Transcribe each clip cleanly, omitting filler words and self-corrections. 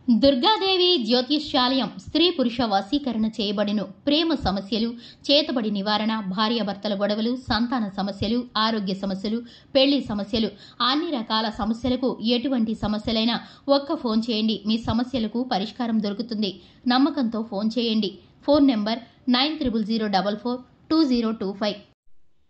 దుర్గాదేవి జ్యోతిష్యాలయం స్త్రీ పురుష వశీకరణ చేయబడిను. ప్రేమ సమస్యలు, చేతబడి నివారణ, భార్యాభర్తల గొడవలు, సంతాన సమస్యలు, ఆరోగ్య సమస్యలు, పెళ్లి సమస్యలు, అన్ని రకాల సమస్యలకు ఎటువంటి సమస్యలైనా ఒక్క ఫోన్ చేయండి, మీ సమస్యలకు పరిష్కారం దొరుకుతుంది. నమ్మకంతో ఫోన్ చేయండి. Phone number 9000442025.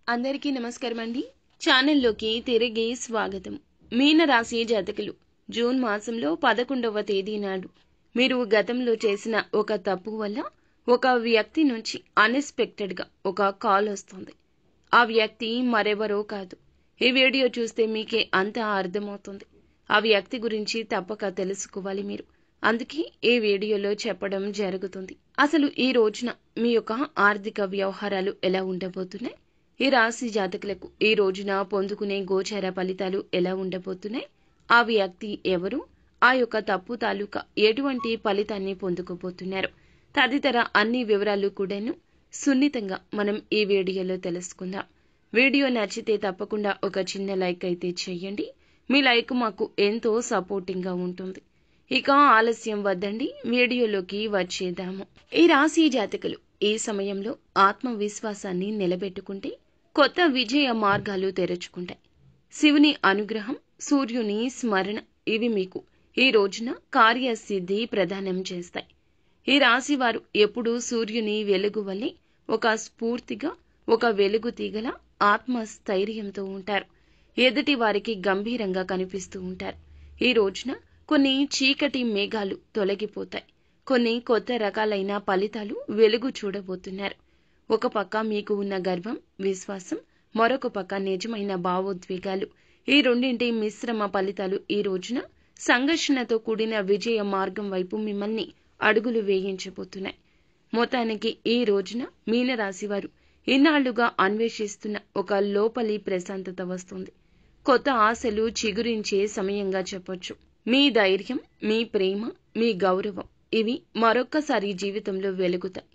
అందరికీ నమస్కారం అండి. ఛానల్లోకి తిరిగి స్వాగతం. మీనరాశి జాతకులు జూన్ మాసంలో 11వ తేదీ నాడు మీరు గతంలో చేసిన ఒక తప్పు వల్ల ఒక వ్యక్తి నుంచి అన్ఎక్స్పెక్టెడ్గా ఒక కాల్ వస్తుంది. ఆ వ్యక్తి మరెవరో కాదు. ఈ వీడియో చూస్తే మీకే అంతా అర్థమవుతుంది. ఆ వ్యక్తి గురించి తప్పక తెలుసుకోవాలి మీరు. అందుకే ఈ వీడియోలో చెప్పడం జరుగుతుంది. అసలు ఈ రోజున మీ యొక్క ఆర్థిక వ్యవహారాలు ఎలా ఉండబోతున్నాయి, ఈ రాశి జాతకులకు ఈ రోజున పొందుకునే గోచార ఫలితాలు ఎలా ఉండబోతున్నాయి, ఆ వ్యక్తి ఎవరు, ఆ యొక్క తప్పు తాలూకా ఎటువంటి ఫలితాన్ని పొందుకోబోతున్నారు, తదితర అన్ని వివరాలు కూడాను సున్నితంగా మనం ఈ వీడియోలో తెలుసుకుందాం. వీడియో నచ్చితే తప్పకుండా ఒక చిన్న లైక్ అయితే చేయండి. మీ లైక్ మాకు ఎంతో సపోర్టింగ్ గా ఉంటుంది. ఇక ఆలస్యం వద్దండి, వీడియోలోకి వచ్చేద్దాము. ఈ రాశి జాతకులు ఈ సమయంలో ఆత్మవిశ్వాసాన్ని నిలబెట్టుకుంటే కొత్త విజయ మార్గాలు తెరుచుకుంటాయి. శివుని అనుగ్రహం, సూర్యుని స్మరణ ఇవి మీకు ఈ రోజున కార్యసిద్ధి ప్రదానం చేస్తాయి. ఈ రాశి వారు ఎప్పుడూ సూర్యుని వెలుగు వల్లే ఒక స్ఫూర్తిగా, ఒక వెలుగు తీగల ఆత్మస్థైర్యంతో ఉంటారు. ఎదుటి వారికి గంభీరంగా కనిపిస్తూ ఉంటారు. ఈ రోజున కొన్ని చీకటి మేఘాలు తొలగిపోతాయి. కొన్ని కొత్త రకాలైన ఫలితాలు వెలుగు చూడబోతున్నారు. ఒక పక్క మీకు ఉన్న గర్వం, విశ్వాసం, మరొక పక్క నిజమైన భావోద్వేగాలు, ఈ రెండింటి మిశ్రమ ఫలితాలు ఈ రోజున సంఘర్షణతో కూడిన విజయ మార్గం వైపు మిమ్మల్ని అడుగులు వేయించబోతున్నాయి. మొత్తానికి ఈ రోజున మీనరాశి వారు ఇన్నాళ్లుగా అన్వేషిస్తున్న ఒక లోపలి ప్రశాంతత వస్తుంది. కొత్త ఆశలు చిగురించే సమయంగా చెప్పొచ్చు. మీ ధైర్యం, మీ ప్రేమ, మీ గౌరవం ఇవి మరొక్కసారి జీవితంలో వెలుగుతాయి.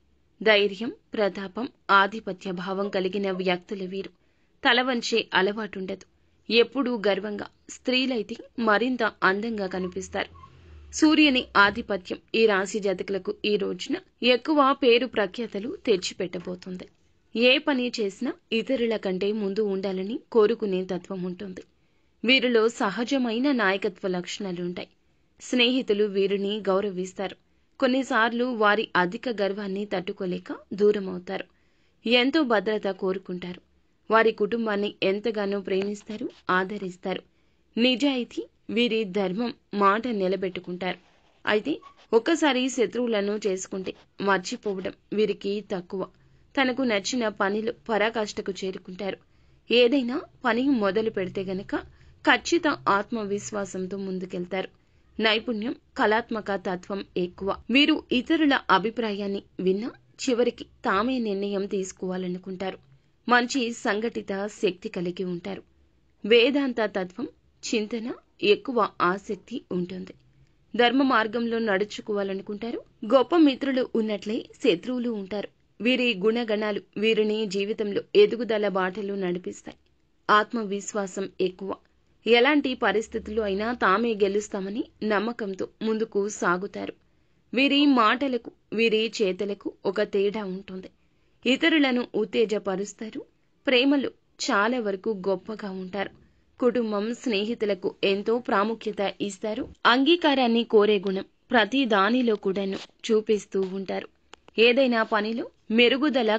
ధైర్యం, ప్రతాపం, ఆధిపత్య భావం కలిగిన వ్యక్తులు వీరు. తల వంచే అలవాటుండదు. ఎప్పుడూ గర్వంగా, స్త్రీలైతే మరింత అందంగా కనిపిస్తారు. సూర్యుని ఆధిపత్యం ఈ రాశి జాతకులకు ఈ రోజున ఎక్కువ పేరు ప్రఖ్యాతలు తెచ్చిపెట్టబోతుంది. ఏ పని చేసినా ఇతరుల కంటే ముందు ఉండాలని కోరుకునే తత్వం ఉంటుంది. వీరిలో సహజమైన నాయకత్వ లక్షణాలుంటాయి. స్నేహితులు వీరిని గౌరవిస్తారు. కొన్నిసార్లు వారి అధిక గర్వాన్ని తట్టుకోలేక దూరమవుతారు. ఎంతో భద్రత కోరుకుంటారు. వారి కుటుంబాన్ని ఎంతగానో ప్రేమిస్తారు, ఆదరిస్తారు. నిజాయితీ వీరి ధర్మం, మాట నిలబెట్టుకుంటారు. అయితే ఒక్కసారి శత్రువులను చేసుకుంటే మర్చిపోవడం వీరికి తక్కువ. తనకు నచ్చిన పనిలో పరాకాష్ఠకు చేరుకుంటారు. ఏదైనా పని మొదలు పెడితే గనక ఖచ్చిత ఆత్మవిశ్వాసంతో ముందుకెళ్తారు. నైపుణ్యం, కళాత్మక తత్వం ఎక్కువ. వీరు ఇతరుల అభిప్రాయాన్ని విన్నా చివరికి తామే నిర్ణయం తీసుకోవాలనుకుంటారు. మంచి సంఘటిత శక్తి కలిగి ఉంటారు. వేదాంత తత్వం, చింతన ఎక్కువ ఆసక్తి ఉంటుంది. ధర్మ మార్గంలో నడుచుకోవాలనుకుంటారు. గొప్ప మిత్రులు ఉన్నట్లే శత్రువులు ఉంటారు. వీరి గుణగణాలు వీరిని జీవితంలో ఎదుగుదల బాటలు నడిపిస్తాయి. ఆత్మవిశ్వాసం ఎక్కువ. ఎలాంటి పరిస్థితుల్లో అయినా తామే గెలుస్తామని నమ్మకంతో ముందుకు సాగుతారు. వీరి మాటలకు, వీరి చేతలకు ఒక తేడా ఉంటుంది. ఇతరులను ఉత్తేజపరుస్తారు. ప్రేమలో చాలా వరకు గొప్పగా ఉంటారు. కుటుంబం, స్నేహితులకు ఎంతో ప్రాముఖ్యత ఇస్తారు. అంగీకారాన్ని కోరే గుణం ప్రతి దానిలో కూడాను చూపిస్తూ ఉంటారు. ఏదైనా పనిలో మెరుగుదల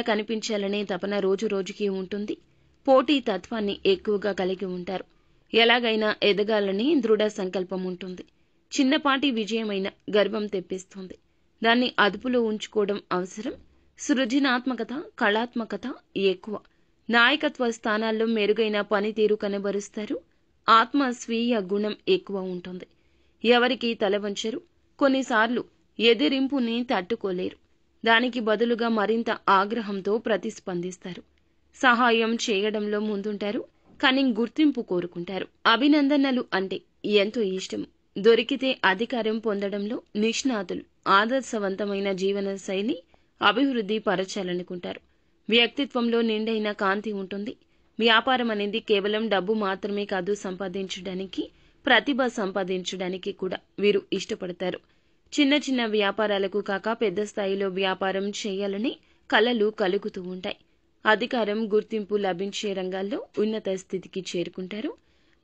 కనిపించాలనే తపన రోజు రోజుకి ఉంటుంది. పోటీ తత్వాన్ని ఎక్కువగా కలిగి ఉంటారు. ఎలాగైనా ఎదగాలని దృఢ సంకల్పం ఉంటుంది. చిన్నపాటి విజయమైన గర్వం తెప్పిస్తుంది. దాన్ని అదుపులో ఉంచుకోవడం అవసరం. సృజనాత్మకత, కళాత్మకత ఎక్కువ. నాయకత్వ స్థానాల్లో మెరుగైన పనితీరు కనబరుస్తారు. ఆత్మ స్వీయ గుణం ఎక్కువ ఉంటుంది. ఎవరికి తల వంచరు. కొన్నిసార్లు ఎదిరింపుని తట్టుకోలేరు. దానికి బదులుగా మరింత ఆగ్రహంతో ప్రతిస్పందిస్తారు. సహాయం చేయడంలో ముందుంటారు. కానీ గుర్తింపు కోరుకుంటారు. అభినందనలు అంటే ఎంతో ఇష్టం. దొరికితే అధికారం పొందడంలో నిష్ణాతులు. ఆదర్శవంతమైన జీవన శైలి అభివృద్ధి పరచాలనుకుంటారు. వ్యక్తిత్వంలో నిండైన కాంతి ఉంటుంది. వ్యాపారం అనేది కేవలం డబ్బు మాత్రమే కాదు సంపాదించడానికి, ప్రతిభ సంపాదించడానికి కూడా వీరు ఇష్టపడతారు. చిన్న చిన్న వ్యాపారాలకు కాక పెద్ద స్థాయిలో వ్యాపారం చేయాలని కలలు కలుగుతూ ఉంటాయి. అధికారం, గుర్తింపు లభించే రంగాల్లో ఉన్నత స్థితికి చేరుకుంటారు.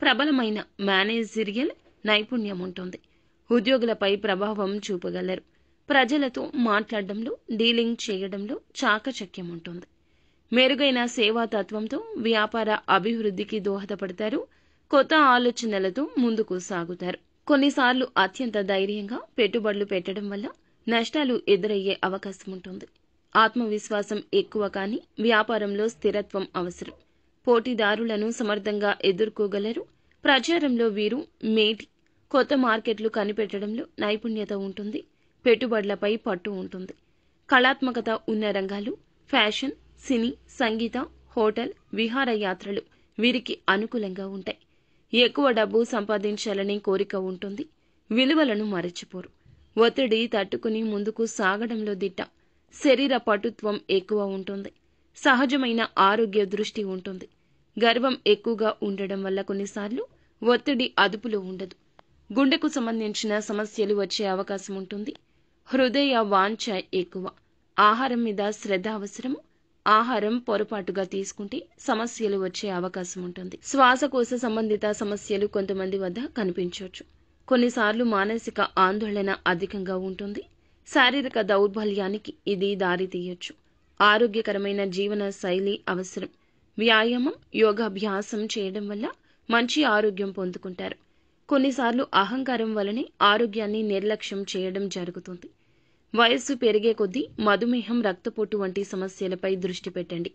ప్రబలమైన మేనేజరియల్ నైపుణ్యం ఉంటుంది. ఉద్యోగులపై ప్రభావం చూపగలరు. ప్రజలతో మాట్లాడడంలో, డీలింగ్ చేయడంలో చాకచక్యం ఉంటుంది. మెరుగైన సేవా తత్వంతో వ్యాపార అభివృద్ధికి దోహదపడతారు. కొత్త ఆలోచనలతో ముందుకు సాగుతారు. కొన్నిసార్లు అత్యంత ధైర్యంగా పెట్టుబడులు పెట్టడం వల్ల నష్టాలు ఎదురయ్యే అవకాశం ఉంటుంది. ఆత్మవిశ్వాసం ఎక్కువ కానీ వ్యాపారంలో స్థిరత్వం అవసరం. పోటీదారులను సమర్థంగా ఎదుర్కోగలరు. ప్రచారంలో వీరు మేటి. కొత్త మార్కెట్లు కనిపెట్టడంలో నైపుణ్యత ఉంటుంది. పెట్టుబడులపై పట్టు ఉంటుంది. కళాత్మకత ఉన్న రంగాలు ఫ్యాషన్, సినీ, సంగీత, హోటల్, విహారయాత్రలు వీరికి అనుకూలంగా ఉంటాయి. ఎక్కువ డబ్బు సంపాదించాలని కోరిక ఉంటుంది. విలువలను మరచిపోరు. ఒత్తిడి తట్టుకుని ముందుకు సాగడంలో దిట్ట. శరీర పటుత్వం ఎక్కువ ఉంటుంది. సహజమైన ఆరోగ్య దృష్టి ఉంటుంది. గర్వం ఎక్కువగా ఉండడం వల్ల కొన్నిసార్లు ఒత్తిడి అదుపులో ఉండదు. గుండెకు సంబంధించిన సమస్యలు వచ్చే అవకాశం ఉంటుంది. హృదయ వాంఛ ఎక్కువ. ఆహారం మీద శ్రద్ధ అవసరము. ఆహారం పొరపాటుగా తీసుకుంటే సమస్యలు వచ్చే అవకాశం ఉంటుంది. శ్వాసకోశ సంబంధిత సమస్యలు కొంతమంది వద్ద కనిపించవచ్చు. కొన్నిసార్లు మానసిక ఆందోళన అధికంగా ఉంటుంది. శారీరక దౌర్బల్యానికి ఇది దారితీయొచ్చు. ఆరోగ్యకరమైన జీవన శైలి అవసరం. వ్యాయామం, యోగాభ్యాసం చేయడం వల్ల మంచి ఆరోగ్యం పొందుకుంటారు. కొన్నిసార్లు అహంకారం వలనే ఆరోగ్యాన్ని నిర్లక్ష్యం చేయడం జరుగుతుంది. వయస్సు పెరిగే కొద్దీ మధుమేహం, రక్తపోటు వంటి సమస్యలపై దృష్టి పెట్టండి.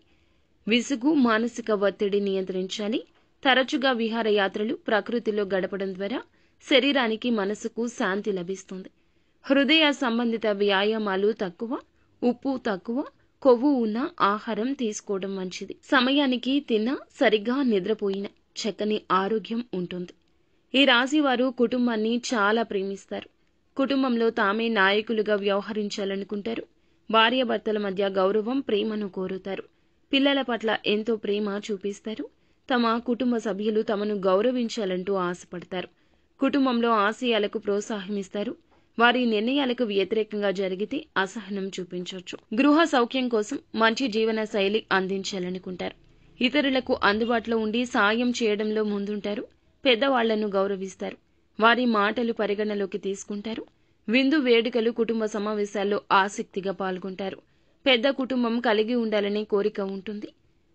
విసుగు, మానసిక ఒత్తిడి నియంత్రించాలి. తరచుగా విహారయాత్రలు, ప్రకృతిలో గడపడం ద్వారా శరీరానికి, మనసుకు శాంతి లభిస్తుంది. హృదయ సంబంధిత వ్యాయామాలు తక్కువ, ఉప్పు తక్కువ, కొవ్వు ఉన్న ఆహారం తీసుకోవడం మంచిది. సమయానికి తిన్నా, సరిగ్గా నిద్రపోయినా చక్కని ఆరోగ్యం ఉంటుంది. ఈ రాశి వారు కుటుంబాన్ని చాలా ప్రేమిస్తారు. కుటుంబంలో తామే నాయకులుగా వ్యవహరించాలనుకుంటారు. భార్యాభర్తల మధ్య గౌరవం, ప్రేమను కోరుతారు. పిల్లల పట్ల ఎంతో ప్రేమ చూపిస్తారు. తమ కుటుంబ సభ్యులు తమను గౌరవించాలంటూ ఆశపడతారు. కుటుంబంలో ఆశయాలకు ప్రోత్సాహమిస్తారు. వారి నిర్ణయాలకు వ్యతిరేకంగా జరిగితే అసహనం చూపించవచ్చు. గృహ సౌఖ్యం కోసం మంచి జీవన శైలి అందించాలనుకుంటారు. ఇతరులకు అందుబాటులో ఉండి సాయం చేయడంలో ముందుంటారు. పెద్దవాళ్లను గౌరవిస్తారు. వారి మాటలు పరిగణలోకి తీసుకుంటారు. విందు వేడుకలు, కుటుంబ సమావేశాల్లో ఆసక్తిగా పాల్గొంటారు. పెద్ద కుటుంబం కలిగి ఉండాలనే కోరిక ఉంటుంది.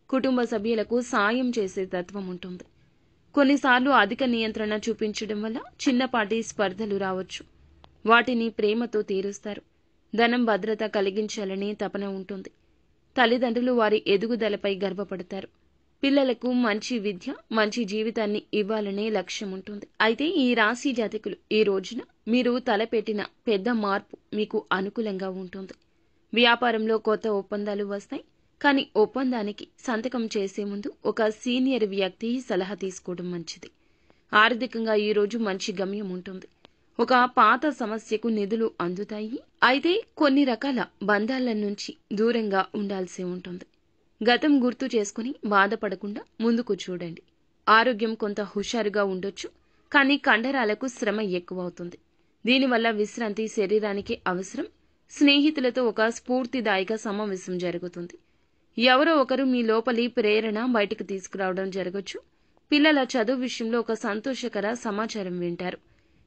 కుటుంబ సభ్యులకు సాయం చేసే తత్వం ఉంటుంది. కొన్నిసార్లు అధిక నియంత్రణ చూపించడం వల్ల చిన్నపాటి స్పర్ధలు రావచ్చు. వాటిని ప్రేమతో తీరుస్తారు. ధనం భద్రత కలిగించాలని తపన ఉంటుంది. తల్లిదండ్రులు వారి ఎదుగుదలపై గర్వపడతారు. పిల్లలకు మంచి విద్య, మంచి జీవితాన్ని ఇవ్వాలనే లక్ష్యం ఉంటుంది. అయితే ఈ రాశి జాతకులు ఈ రోజున మీరు తలపెట్టిన పెద్ద మార్పు మీకు అనుకూలంగా ఉంటుంది. వ్యాపారంలో కొత్త ఒప్పందాలు వస్తాయి. కానీ ఒప్పందానికి సంతకం చేసే ముందు ఒక సీనియర్ వ్యక్తి సలహా తీసుకోవడం మంచిది. ఆర్థికంగా ఈ రోజు మంచి గమ్యం ఉంటుంది. ఒక పాత సమస్యకు నిధులు అందుతాయి. అయితే కొన్ని రకాల బంధాల నుంచి దూరంగా ఉండాల్సి ఉంటుంది. గతం గుర్తు చేసుకుని బాధపడకుండా ముందుకు చూడండి. ఆరోగ్యం కొంత హుషారుగా ఉండొచ్చు. కానీ కండరాలకు శ్రమ ఎక్కువవుతుంది. దీనివల్ల విశ్రాంతి శరీరానికి అవసరం. స్నేహితులతో ఒక స్ఫూర్తిదాయక సమావేశం జరుగుతుంది. ఎవరో ఒకరు మీ లోపలి ప్రేరణ బయటకు తీసుకురావడం జరగచ్చు. పిల్లల చదువు విషయంలో ఒక సంతోషకర సమాచారం వింటారు.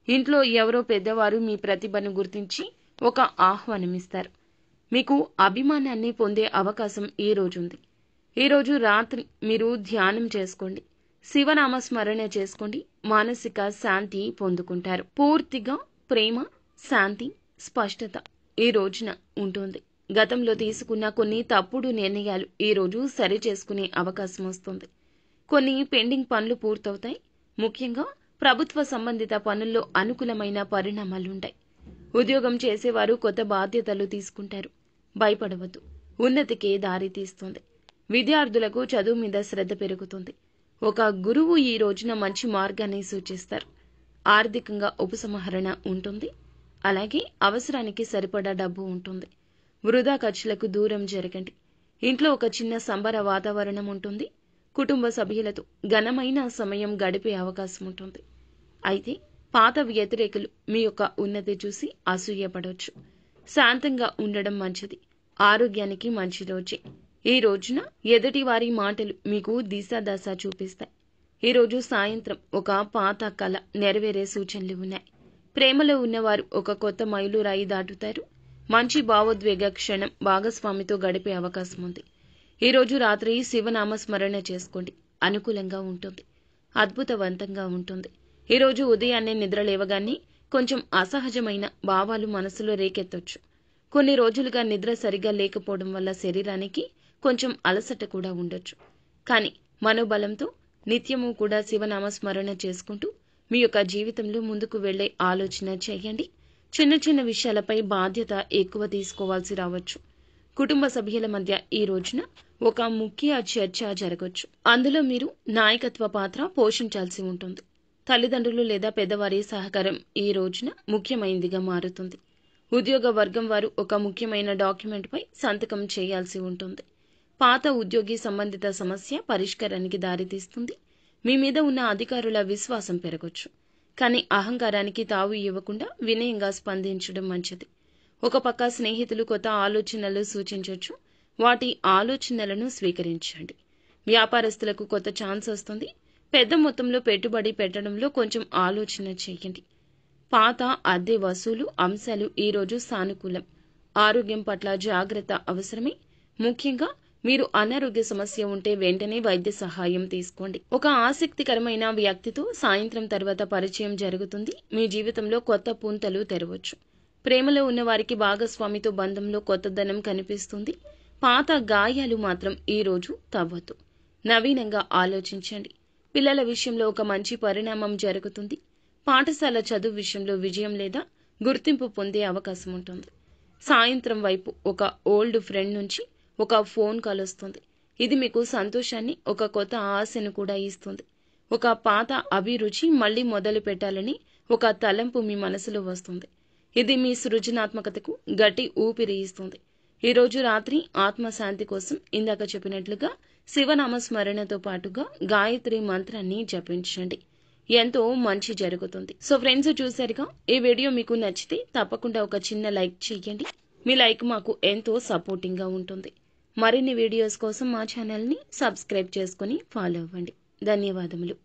ఇంట్లో ఎవరో పెద్దవారు మీ ప్రతిభను గుర్తించి ఒక ఆహ్వానమిస్తారు. మీకు అభిమానాన్ని పొందే అవకాశం ఈ రోజుంది. ఈ రోజు రాత్రి మీరు ధ్యానం చేసుకోండి. శివనామ స్మరణ చేసుకోండి. మానసిక శాంతి పొందుకుంటారు. పూర్తిగా ప్రేమ, శాంతి, స్పష్టత ఈ రోజున ఉంటుంది. గతంలో తీసుకున్న కొన్ని తప్పుడు నిర్ణయాలు ఈ రోజు సరి చేసుకునే అవకాశం వస్తుంది. కొన్ని పెండింగ్ పనులు పూర్తవుతాయి. ముఖ్యంగా ప్రభుత్వ సంబంధిత పనుల్లో అనుకూలమైన పరిణామాలుంటాయి. ఉద్యోగం చేసేవారు కొత్త బాధ్యతలు తీసుకుంటారు. భయపడవద్దు. ఉన్నతికే దారి తీస్తుంది. విద్యార్థులకు చదువు మీద శ్రద్ధ పెరుగుతుంది. ఒక గురువు ఈ రోజున మంచి మార్గాన్ని సూచిస్తారు. ఆర్థికంగా ఉపసంహరణ ఉంటుంది. అలాగే అవసరానికి సరిపడా డబ్బు ఉంటుంది. వృధా ఖర్చులకు దూరం జరగండి. ఇంట్లో ఒక చిన్న సంబర వాతావరణం ఉంటుంది. కుటుంబ సభ్యులతో ఘనమైన సమయం గడిపే అవకాశం ఉంటుంది. అయితే పాత వ్యతిరేకులు మీ యొక్క ఉన్నతి చూసి అసూయపడవచ్చు. శాంతంగా ఉండడం మంచిది. ఆరోగ్యానికి మంచి రోజే. ఈ రోజున ఎదుటి వారి మాటలు మీకు దిశాదశ చూపిస్తాయి. ఈ రోజు సాయంత్రం ఒక పాత కళ నెరవేరే సూచనలు ఉన్నాయి. ప్రేమలో ఉన్నవారు ఒక కొత్త మైలురాయి దాటుతారు. మంచి భావోద్వేగ క్షణం భాగస్వామితో గడిపే అవకాశం ఉంది. ఈ రోజు రాత్రి శివనామ స్మరణ చేసుకోండి. అనుకూలంగా ఉంటుంది. అద్భుతవంతంగా ఉంటుంది. ఈ రోజు ఉదయాన్నే నిద్ర లేవగానే కొంచెం అసహజమైన భావాలు మనసులో రేకెత్తొచ్చు. కొన్ని రోజులుగా నిద్ర సరిగా లేకపోవడం వల్ల శరీరానికి కొంచెం అలసట కూడా ఉండొచ్చు. కానీ మనోబలంతో నిత్యము కూడా శివనామ స్మరణ చేసుకుంటూ మీ యొక్క జీవితంలో ముందుకు వెళ్లే ఆలోచన చేయండి. చిన్న చిన్న విషయాలపై బాధ్యత ఎక్కువ తీసుకోవాల్సి రావచ్చు. కుటుంబ సభ్యుల మధ్య ఈ రోజున ఒక ముఖ్య చర్చ జరగొచ్చు. అందులో మీరు నాయకత్వ పాత్ర పోషించాల్సి ఉంటుంది. తల్లిదండ్రులు లేదా పెద్దవారి సహకారం ఈ రోజున ముఖ్యమైనదిగా మారుతుంది. ఉద్యోగ వర్గం వారు ఒక ముఖ్యమైన డాక్యుమెంట్ పై సంతకం చేయాల్సి ఉంటుంది. పాత ఉద్యోగి సంబంధిత సమస్య పరిష్కారానికి దారితీస్తుంది. మీ మీద ఉన్న అధికారుల విశ్వాసం పెరగొచ్చు. కానీ అహంకారానికి తావు ఇవ్వకుండా వినయంగా స్పందించడం మంచిది. ఒక పక్క స్నేహితులు కొత్త ఆలోచనలు సూచించవచ్చు. వాటి ఆలోచనలను స్వీకరించండి. వ్యాపారస్తులకు కొత్త ఛాన్స్ వస్తుంది. పెద్ద మొత్తంలో పెట్టుబడి పెట్టడంలో కొంచెం ఆలోచన చేయండి. పాత అద్దె వసూలు అంశాలు ఈ రోజు సానుకూలం. ఆరోగ్యం పట్ల జాగ్రత్త అవసరమే. ముఖ్యంగా మీరు అనారోగ్య సమస్య ఉంటే వెంటనే వైద్య సహాయం తీసుకోండి. ఒక ఆసక్తికరమైన వ్యక్తితో సాయంత్రం తర్వాత పరిచయం జరుగుతుంది. మీ జీవితంలో కొత్త పుంతలు తెరవచ్చు. ప్రేమలో ఉన్న వారికి భాగస్వామితో బంధంలో కొత్తదనం కనిపిస్తుంది. పాత గాయాలు మాత్రం ఈ రోజు తవ్వద్దు. నవీనంగా ఆలోచించండి. పిల్లల విషయంలో ఒక మంచి పరిణామం జరుగుతుంది. పాఠశాల చదువు విషయంలో విజయం లేదా గుర్తింపు పొందే అవకాశం ఉంటుంది. సాయంత్రం వైపు ఒక ఓల్డ్ ఫ్రెండ్ నుంచి ఒక ఫోన్ కాల్ వస్తుంది. ఇది మీకు సంతోషాన్ని, ఒక కొత్త ఆశను కూడా ఇస్తుంది. ఒక పాత అభిరుచి మళ్లీ మొదలు పెట్టాలని ఒక తలంపు మీ మనసులో వస్తుంది. ఇది మీ సృజనాత్మకతకు గట్టి ఊపిరి ఇస్తుంది. ఈ రోజు రాత్రి ఆత్మశాంతి కోసం ఇందాక చెప్పినట్లుగా శివనామ స్మరణతో పాటుగా గాయత్రి మంత్రాన్ని జపించండి. ఎంతో మంచి జరుగుతుంది. సో ఫ్రెండ్స్, చూసారుగా, ఈ వీడియో మీకు నచ్చితే తప్పకుండా ఒక చిన్న లైక్ చేయండి. మీ లైక్ మాకు ఎంతో సపోర్టింగ్ గా ఉంటుంది. మరిన్ని వీడియోస్ కోసం మా ఛానల్ ని సబ్స్క్రైబ్ చేసుకుని ఫాలో అవ్వండి. ధన్యవాదములు.